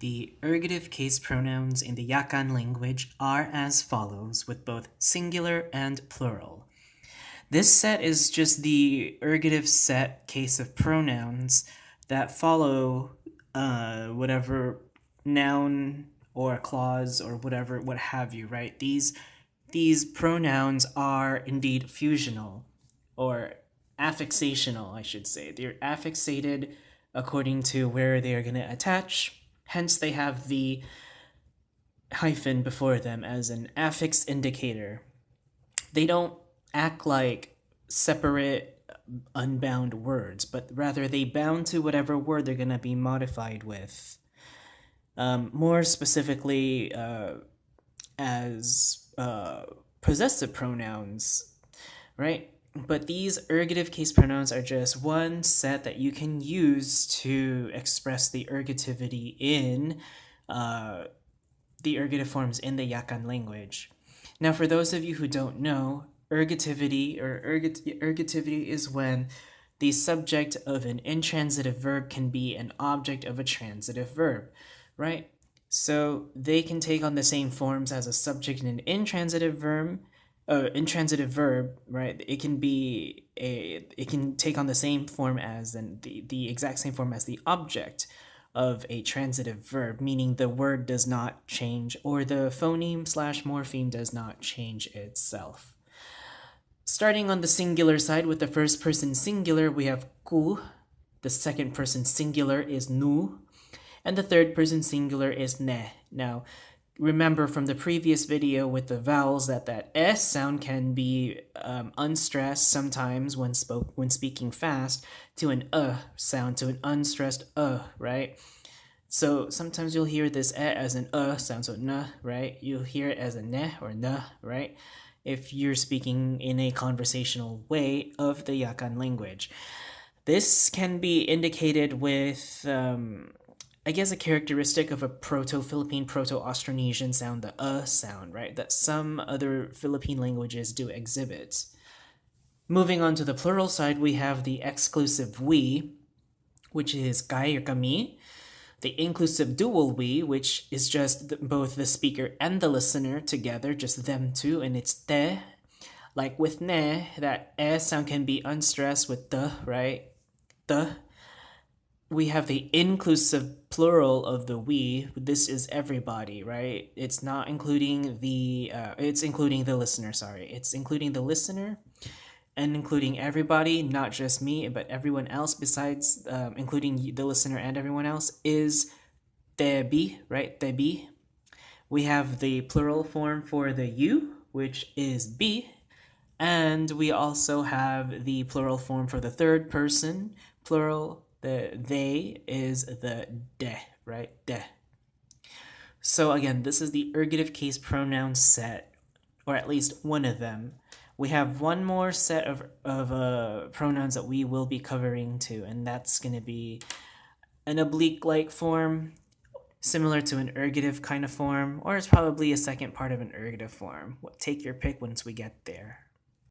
The ergative case pronouns in the Yakan language are as follows, with both singular and plural. This set is just the ergative set case of pronouns that follow whatever noun or clause or whatever, what have you, right? These pronouns are indeed fusional, or affixational, I should say. They're affixated according to where they are going to attach. Hence, they have the hyphen before them as an affix indicator. They don't act like separate, unbound words, but rather they bound to whatever word they're going to be modified with. More specifically, as possessive pronouns, right? But these ergative case pronouns are just one set that you can use to express the ergativity in the ergative forms in the Yakan language. Now, for those of you who don't know, ergativity is when the subject of an intransitive verb can be an object of a transitive verb, right? So they can take on the same forms as a subject in an intransitive verb, right? It can take on the same form as the exact same form as the object of a transitive verb, meaning the word does not change, or the phoneme/morpheme does not change itself. Starting on the singular side with the first person singular, we have ku. The second person singular is nu. And the third person singular is ne. Now, remember from the previous video with the vowels that S sound can be unstressed sometimes when speaking fast to an sound, to an unstressed right? So sometimes you'll hear this as an sound, so n, right? You'll hear it as a ne or n, right? If you're speaking in a conversational way of the Yakan language. This can be indicated with I guess a characteristic of a Proto-Philippine, Proto-Austronesian sound, the sound, right? That some other Philippine languages do exhibit. Moving on to the plural side, we have the exclusive we, which is kay or kami. The inclusive dual we, which is just both the speaker and the listener together, just them two, and it's te. Like with ne, that sound can be unstressed with the, right? The. We have the inclusive plural of the we. This is everybody, right? It's not including the, it's including the listener, sorry. It's including the listener and including everybody, not just me, but everyone else besides, including the listener and everyone else, is tebi, right? Tebi. We have the plural form for the you, which is bi. And we also have the plural form for the third person, plural. The they is the de, right? De. So again, this is the ergative case pronoun set, or at least one of them. We have one more set of pronouns that we will be covering too, and that's going to be an oblique-like form, similar to an ergative kind of form, or it's probably a second part of an ergative form. Take your pick once we get there.